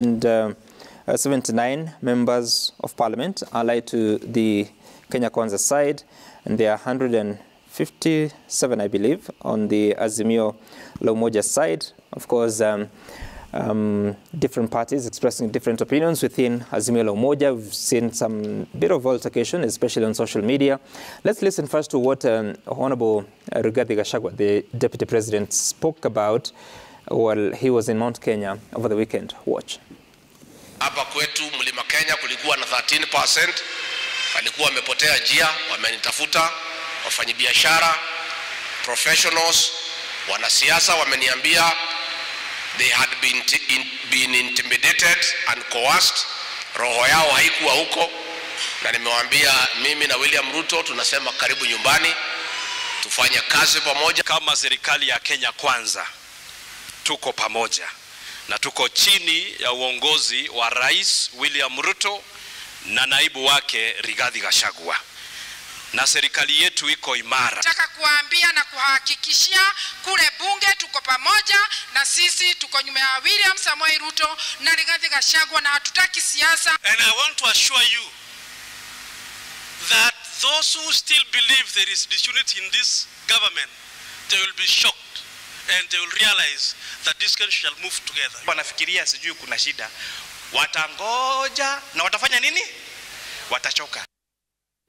And 79 members of parliament allied to the Kenya Kwanza side, and there are 157, I believe, on the Azimio la Umoja side. Of course, different parties expressing different opinions within Azimio la Umoja. We've seen some bit of altercation, especially on social media. Let's listen first to what Honorable Rigathi Gachagua, the Deputy President, spoke about while he was in Mount Kenya over the weekend. Watch. Hapa kwetu Mlima Kenya kulikuwa na 13%, walikuwa wamepotea njia, wamenitafuta, wafanyabiashara, professionals, wanasiasa wameniambia they had been intimidated and coerced, roho yao haikuwa huko, na nimewaambia mimi na William Ruto tunasema karibu nyumbani, tufanye kazi pamoja. Kama serikali ya Kenya Kwanza tuko pamoja na tuko chini ya uongozi wa Rais William Ruto na naibu wake Rigathi Gachagua, na serikali yetu iko imara. Nataka kuambia na kuhakikishia kule bunge tuko pamoja, na sisi tuko nyuma ya William Samoei Ruto na Rigathi Gachagua, na hatutaki siasa. And I want to assure you that those who still believe there is disunity in this government, they will be shocked and they will realize that this country shall move together. Wanafikiria sijui kuna shida, watangoja na watafanya nini? Watachoka.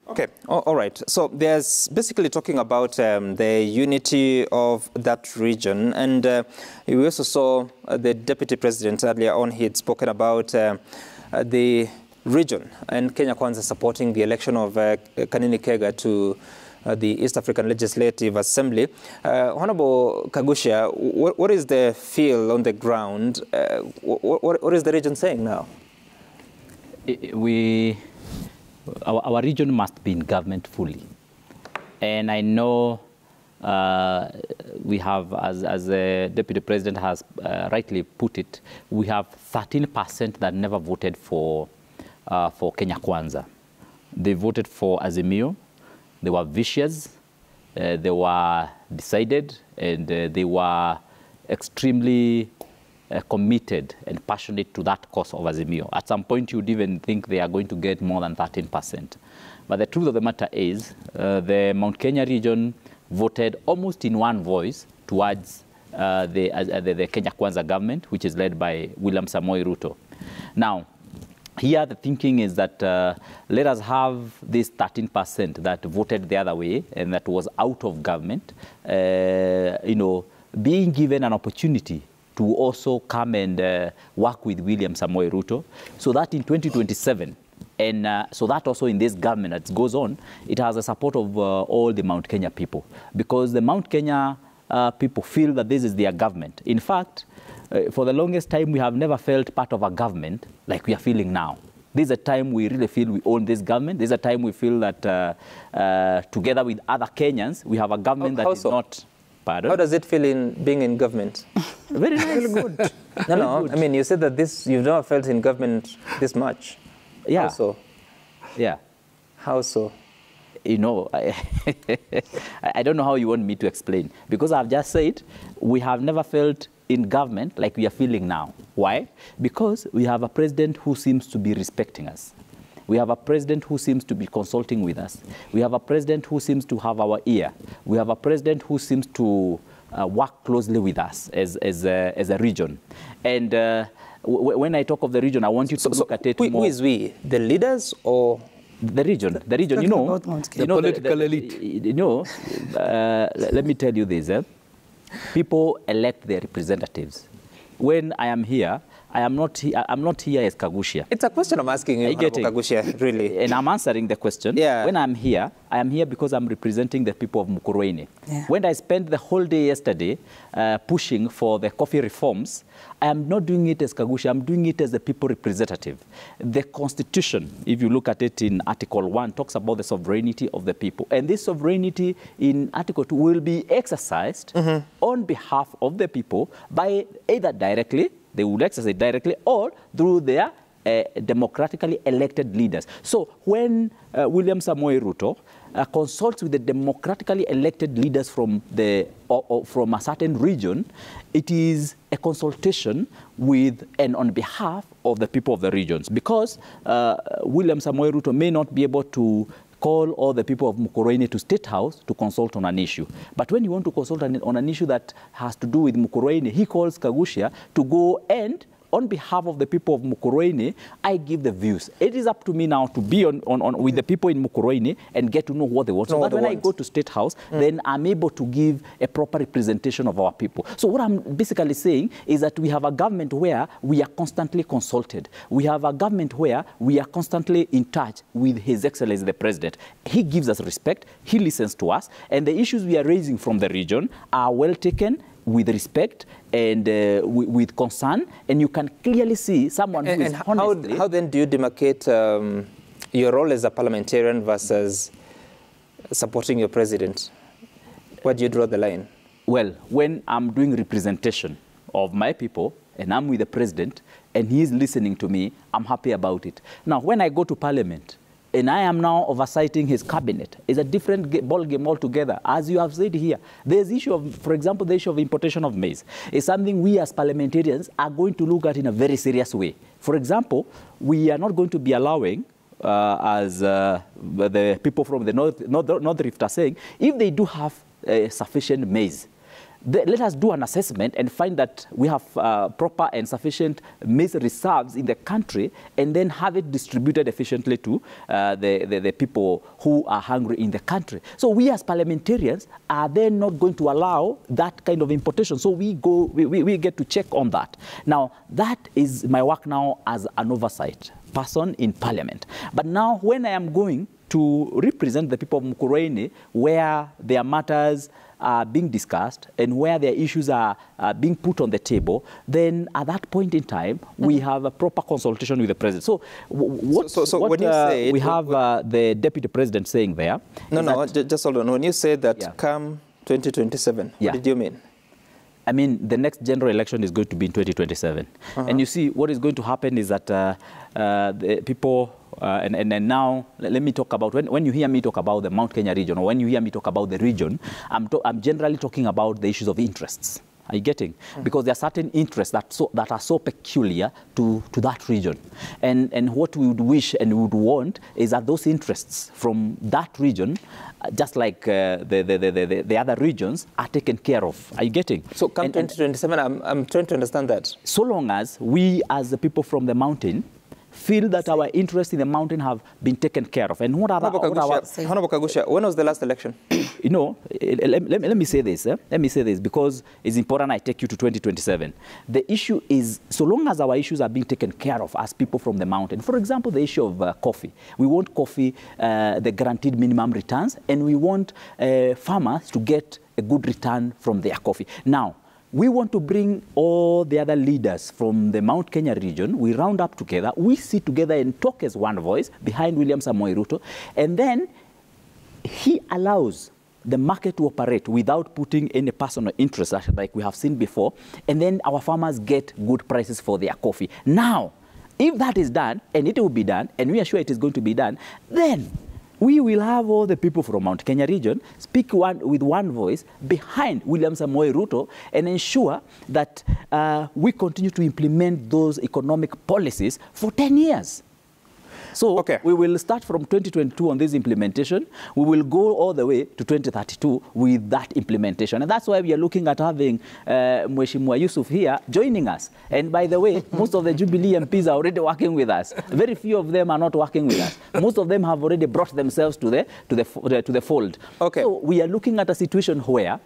Okay, all right. So there's basically talking about the unity of that region, and we also saw the Deputy President earlier on. He had spoken about the region and Kenya Kwanza supporting the election of Kanini Kega to the East African Legislative Assembly. Honorable Kagusha, what is the feel on the ground? What is the region saying now? Our region must be in government fully. And I know we have, as the Deputy President has rightly put it, we have 13% that never voted for Kenya Kwanza. They voted for Azimio. They were vicious, they were decided, and they were extremely committed and passionate to that cause of Azimio. At some point, you'd even think they are going to get more than 13%. But the truth of the matter is, the Mount Kenya region voted almost in one voice towards the Kenya Kwanza government, which is led by William Samoei Ruto. Now, here the thinking is that let us have this 13% that voted the other way and that was out of government, being given an opportunity to also come and work with William Samoei Ruto, so that in 2027, and so that also in this government that goes on, it has the support of all the Mount Kenya people, because the Mount Kenya people feel that this is their government. In fact, for the longest time, we have never felt part of a government like we are feeling now. This is a time we really feel we own this government. This is a time we feel that together with other Kenyans, we have a government that is not... Pardon? How does it feel in being in government? Very nice. Very good. No, I mean, you said that you've never felt in government this much. Yeah. How so? Yeah. How so? I don't know how you want me to explain, because I've just said we have never felt in government like we are feeling now. Why? Because we have a president who seems to be respecting us. We have a president who seems to be consulting with us. We have a president who seems to have our ear. We have a president who seems to work closely with us as a region. And when I talk of the region, I want you to look at it more. Who is we? The leaders or? The region, the political elite. Let me tell you this. People elect their representatives. When I am here, I'm not here as Kagusha. It's a question I'm asking you, Kagusha, really. And I'm answering the question. Yeah. When I'm here, I am here because I'm representing the people of Mukurweini. Yeah. When I spent the whole day yesterday pushing for the coffee reforms, I am not doing it as Kagusha, I'm doing it as the people representative. The Constitution, if you look at it in Article 1, talks about the sovereignty of the people. And this sovereignty in Article 2 will be exercised on behalf of the people by either directly, they will exercise directly, or through their democratically elected leaders. So when William Samoei Ruto consults with the democratically elected leaders from from a certain region, it is a consultation with and on behalf of the people of the regions, because William Samoei Ruto may not be able to call all the people of Mukurweini to State House to consult on an issue. But when you want to consult on an issue that has to do with Mukurweini, he calls Kagusha to go and, on behalf of the people of Mukurweini, I give the views. It is up to me now to be with the people in Mukurweini and get to know what they want. So that when I go to State House, then I'm able to give a proper representation of our people. So what I'm basically saying is that we have a government where we are constantly consulted. We have a government where we are constantly in touch with His Excellency the President. He gives us respect, he listens to us, and the issues we are raising from the region are well taken, with respect and with concern, and you can clearly see someone who is honestly... How then do you demarcate your role as a parliamentarian versus supporting your president? Where do you draw the line? Well, when I'm doing representation of my people and I'm with the president and he's listening to me, I'm happy about it. Now, when I go to parliament, and I am now oversighting his cabinet, it's a different ball game altogether. As you have said here, there's issue of, for example, the issue of importation of maize. It's something we as parliamentarians are going to look at in a very serious way. For example, we are not going to be allowing, as the people from the North Rift are saying, if they do have sufficient maize, let us do an assessment and find that we have proper and sufficient maize reserves in the country, and then have it distributed efficiently to the people who are hungry in the country. So we as parliamentarians are then not going to allow that kind of importation. So we get to check on that. Now, that is my work now as an oversight person in parliament. But now when I am going to represent the people of Mukurweini, where their matters are being discussed and where their issues are being put on the table, then at that point in time, we have a proper consultation with the president. So what you say, we have the deputy president saying there. No, just hold on. When you say that come 2027, what did you mean? I mean, the next general election is going to be in 2027. And you see, what is going to happen is that the people, and now let me talk about, when you hear me talk about the Mount Kenya region, or when you hear me talk about the region, I'm generally talking about the issues of interests. Are you getting? Because there are certain interests that are so peculiar to that region. And what we would wish and we would want is that those interests from that region, just like the other regions, are taken care of. Are you getting? So come 2027, I'm trying to understand that. So long as we, as the people from the mountain, feel that our interests in the mountain have been taken care of. And what are Honorable Kagusha, when was the last election? You know, let me say this. Let me say this, because it's important I take you to 2027. The issue is, so long as our issues are being taken care of as people from the mountain, for example, the issue of coffee. We want coffee, the guaranteed minimum returns, and we want farmers to get a good return from their coffee. Now, we want to bring all the other leaders from the Mount Kenya region. We round up together. We sit together and talk as one voice behind William Samoei Ruto. And then he allows the market to operate without putting any personal interest, like we have seen before. And then our farmers get good prices for their coffee. Now, if that is done, and it will be done, and we are sure it is going to be done, then we will have all the people from Mount Kenya region speak with one voice behind William Samoei Ruto and ensure that we continue to implement those economic policies for 10 years. So we will start from 2022 on this implementation. We will go all the way to 2032 with that implementation. And that's why we are looking at having Mheshimiwa Yusuf here joining us. And by the way, most of the Jubilee MPs are already working with us. Very few of them are not working with us. Most of them have already brought themselves to the fold. So we are looking at a situation where,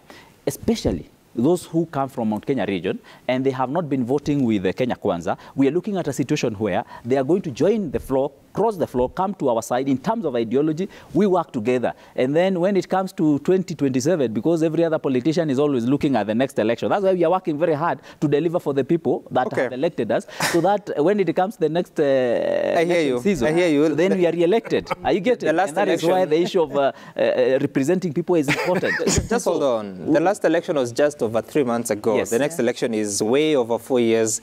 especially those who come from Mount Kenya region and they have not been voting with the Kenya Kwanza, we are looking at a situation where they are going to join the floor, cross the floor, come to our side. In terms of ideology, we work together. And then when it comes to 2027, because every other politician is always looking at the next election, that's why we are working very hard to deliver for the people that have elected us, so that when it comes to the next season, then we are re-elected. Are you getting? And that is why the issue of representing people is important. Just hold on. The last election was just over 3 months ago. The next election is way over 4 years.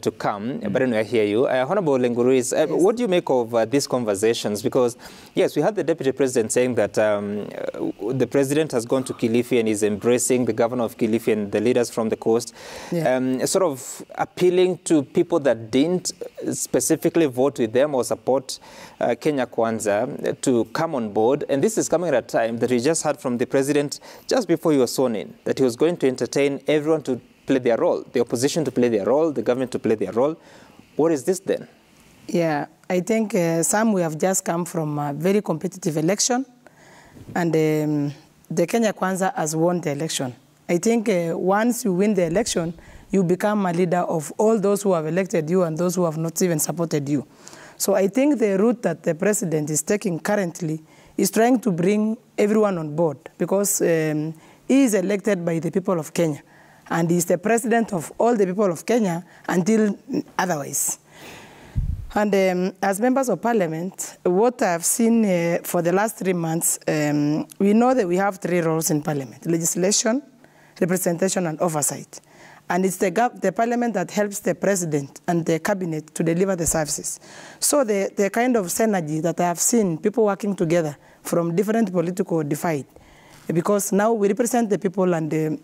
to come. But anyway, I hear you. Honorable Lenguruis, yes. What do you make of these conversations? Because, yes, we had the Deputy President saying that the President has gone to Kilifi and is embracing the Governor of Kilifi and the leaders from the coast, sort of appealing to people that didn't specifically vote with them or support Kenya Kwanza to come on board. And this is coming at a time that we just heard from the President just before he was sworn in, that he was going to entertain everyone to play their role, the opposition to play their role, the government to play their role. What is this then? Yeah, I think we have just come from a very competitive election, and the Kenya Kwanza has won the election. I think once you win the election, you become a leader of all those who have elected you and those who have not even supported you. So I think the route that the President is taking currently is trying to bring everyone on board, because he is elected by the people of Kenya, and he is the President of all the people of Kenya until otherwise. And as members of Parliament, what I've seen for the last 3 months, we know that we have 3 roles in Parliament: legislation, representation, and oversight. And it's the Parliament that helps the President and the Cabinet to deliver the services. So the kind of synergy that I have seen, people working together from different political divide, because now we represent the people, and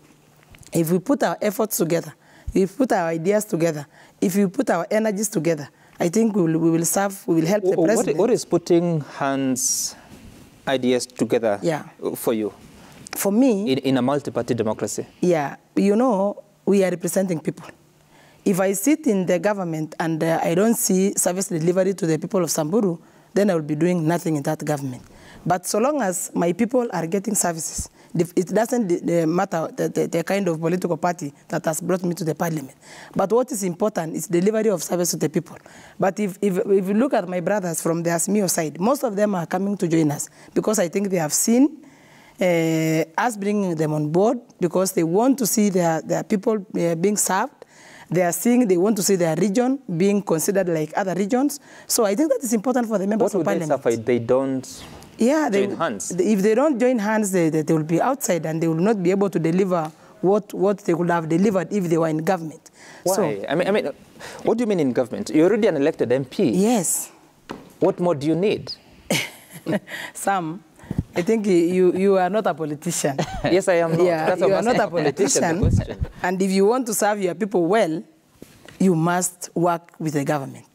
if we put our efforts together, if we put our ideas together, if we put our energies together, I think we will help the President. What is putting hands, ideas together for you? For me? In a multi-party democracy? Yeah, you know, we are representing people. If I sit in the government and I don't see service delivery to the people of Samburu, then I will be doing nothing in that government. But so long as my people are getting services, it doesn't matter the kind of political party that has brought me to the Parliament. But what is important is delivery of service to the people. But if you look at my brothers from the Azimio side, most of them are coming to join us because I think they have seen us bringing them on board, because they want to see their people being served. They want to see their region being considered like other regions. So I think that is important for the members of Parliament. What would they suffer if they don't join hands? If they don't join hands, they will be outside and they will not be able to deliver what they would have delivered if they were in government. Why? So, I mean, what do you mean in government? You're already an elected MP. Yes. What more do you need? Sam, I think you are not a politician. Yes, I am not. Yeah, you are not a politician. And if you want to serve your people well, you must work with the government.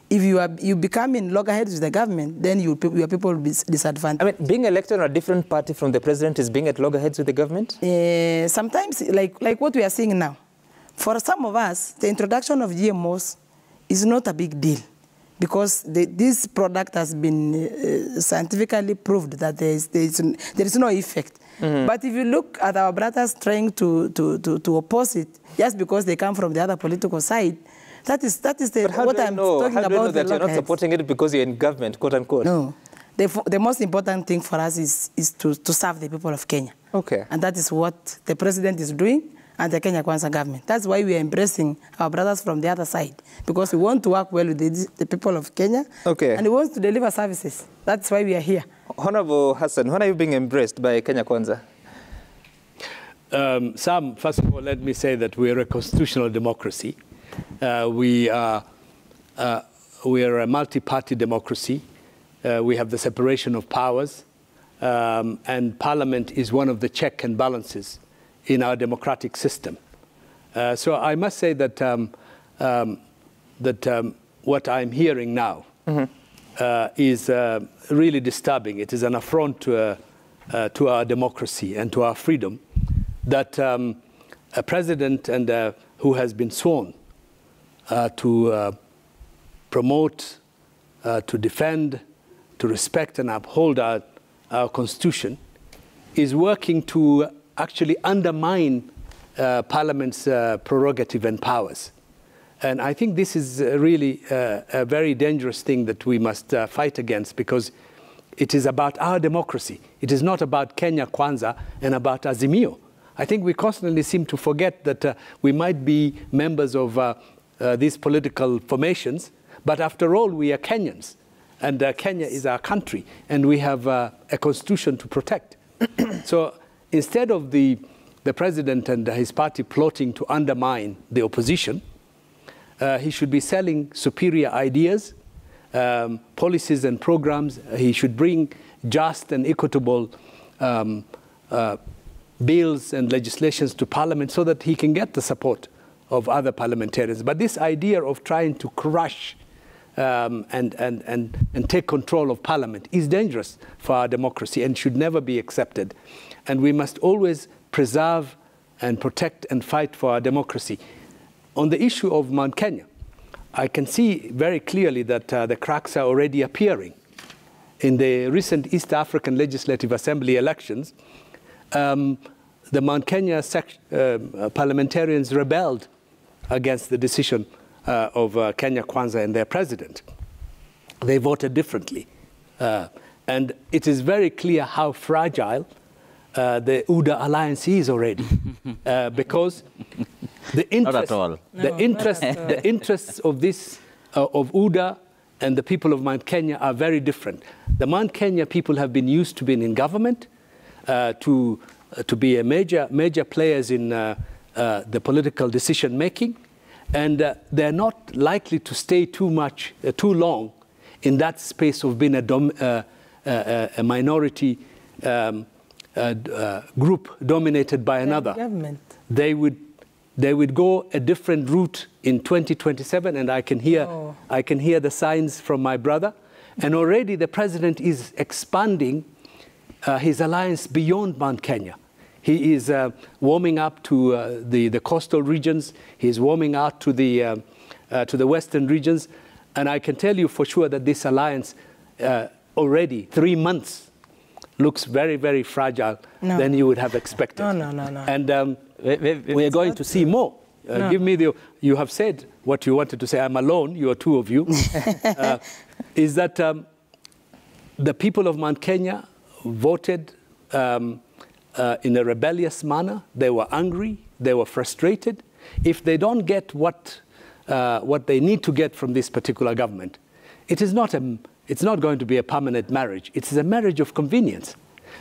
If you become in loggerheads with the government, then your people will be disadvantaged. I mean, being elected on a different party from the President is being at loggerheads with the government? Sometimes, like what we are seeing now. For some of us, the introduction of GMOs is not a big deal, because this product has been scientifically proved that there is no effect. Mm-hmm. But if you look at our brothers trying to oppose it, just because they come from the other political side, that is what I'm talking about. How do you know that you're not supporting it because you're in government, quote unquote? No. The most important thing for us is to serve the people of Kenya. Okay. And that is what the President is doing, and the Kenya Kwanza government. That's why we are embracing our brothers from the other side, because we want to work well with the people of Kenya, and we want to deliver services. That's why we are here. Honorable Hassan, when are you being embraced by Kenya Kwanza? Sam, first of all, let me say that we are a constitutional democracy. We are a multi-party democracy. We have the separation of powers, and Parliament is one of the check and balances in our democratic system. So I must say that what I'm hearing now is really disturbing. It is an affront to our democracy and to our freedom that a president who has been sworn to promote, to defend, to respect and uphold our Constitution is working to actually undermine Parliament's prerogative and powers. And I think this is really a very dangerous thing that we must fight against, because it is about our democracy. It is not about Kenya Kwanza and about Azimio. I think we constantly seem to forget that we might be members of these political formations, but after all, we are Kenyans. And Kenya is our country, and we have a constitution to protect. So instead of the president and his party plotting to undermine the opposition, He should be selling superior ideas, policies and programs. He should bring just and equitable bills and legislations to Parliament so that he can get the support of other parliamentarians. But this idea of trying to crush and take control of Parliament is dangerous for our democracy and should never be accepted. And we must always preserve and protect and fight for our democracy. On the issue of Mount Kenya, I can see very clearly that the cracks are already appearing. In the recent East African Legislative Assembly elections, the Mount Kenya parliamentarians rebelled against the decision of Kenya Kwanza and their president. They voted differently. And it is very clear how fragile the UDA alliance is already. Because the interests of this, of UDA and the people of Mount Kenya are very different. The Mount Kenya people have been used to being in government, to be a major players in the political decision making, and they're not likely to stay too long in that space of being a minority group dominated by another. Government. They would go a different route in 2027, and I can hear the signs from my brother. And already the president is expanding his alliance beyond Mount Kenya. He is warming up to the coastal regions. He's warming out to the western regions. And I can tell you for sure that this alliance already 3 months looks very, very fragile than you would have expected. No. And we are going to see more. Give me you have said what you wanted to say. I'm alone. You are two of you. Is that the people of Mount Kenya voted in a rebellious manner. They were angry. They were frustrated. If they don't get what they need to get from this particular government, it's not going to be a permanent marriage. It's a marriage of convenience.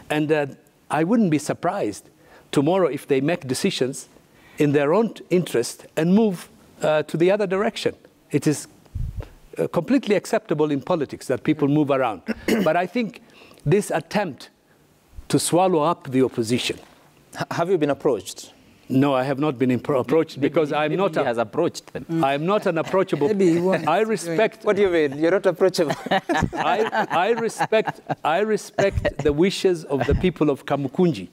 And I wouldn't be surprised tomorrow if they make decisions in their own interest and move to the other direction. It is completely acceptable in politics that people move around. But I think this attempt to swallow up the opposition. Have you been approached? No, I have not been approached because I'm not. He has approached them. I'm not an approachable. I respect. What do you mean? You're not approachable. I respect the wishes of the people of Kamukunji,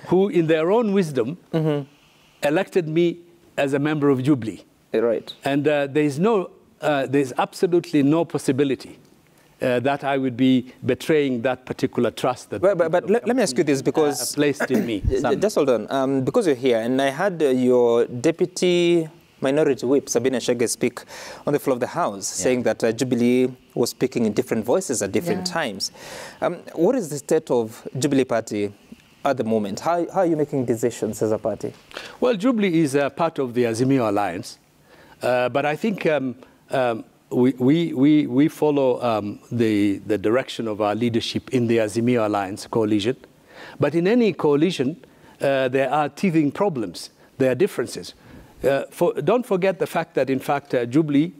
who, in their own wisdom, elected me as a member of Jubilee. Right. And there's absolutely no possibility that I would be betraying that particular trust that. But let me ask you this, because placed in me. Just hold on, because you're here, and I had your deputy minority whip Sabina Chege speak on the floor of the House, saying that Jubilee was speaking in different voices at different times. What is the state of Jubilee Party at the moment? How are you making decisions as a party? Well, Jubilee is a part of the Azimio Alliance, but I think. We follow the direction of our leadership in the Azimio Alliance coalition. But in any coalition, there are teething problems. There are differences. Don't forget the fact that, in fact, Jubilee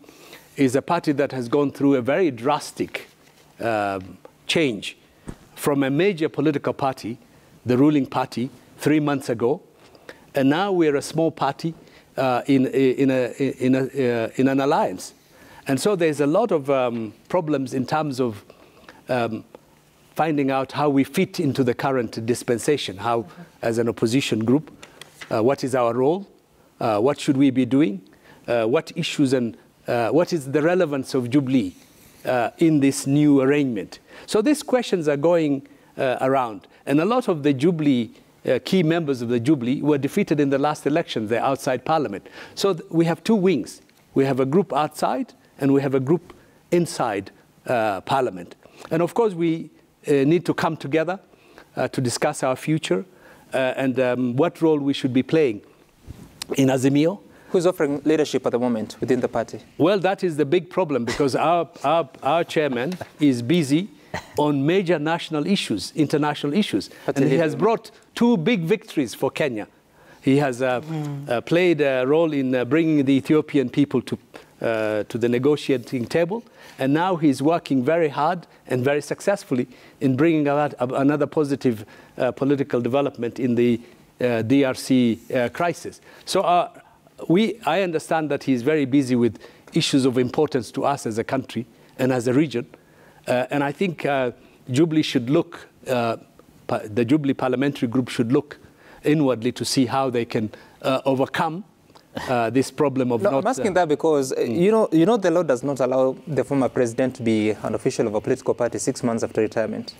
is a party that has gone through a very drastic change from a major political party, the ruling party, 3 months ago. And now we're a small party in an alliance. And so there's a lot of problems in terms of finding out how we fit into the current dispensation, how, as an opposition group, what is our role, what should we be doing, what issues and what is the relevance of Jubilee in this new arrangement. So these questions are going around. And a lot of the Jubilee, key members of the Jubilee were defeated in the last election. They're outside Parliament. So we have two wings. We have a group outside, and we have a group inside Parliament. And of course, we need to come together to discuss our future and what role we should be playing in Azimio. Who's offering leadership at the moment within the party? Well, that is the big problem, because our chairman is busy on major national issues, international issues. And he has brought 2 big victories for Kenya. He has played a role in bringing the Ethiopian people to the negotiating table. And now he's working very hard and very successfully in bringing about another positive political development in the DRC crisis. So I understand that he's very busy with issues of importance to us as a country and as a region. And I think Jubilee should look, the Jubilee Parliamentary Group should look inwardly to see how they can overcome this problem of I'm asking that because, you know, the law does not allow the former president to be an official of a political party 6 months after retirement.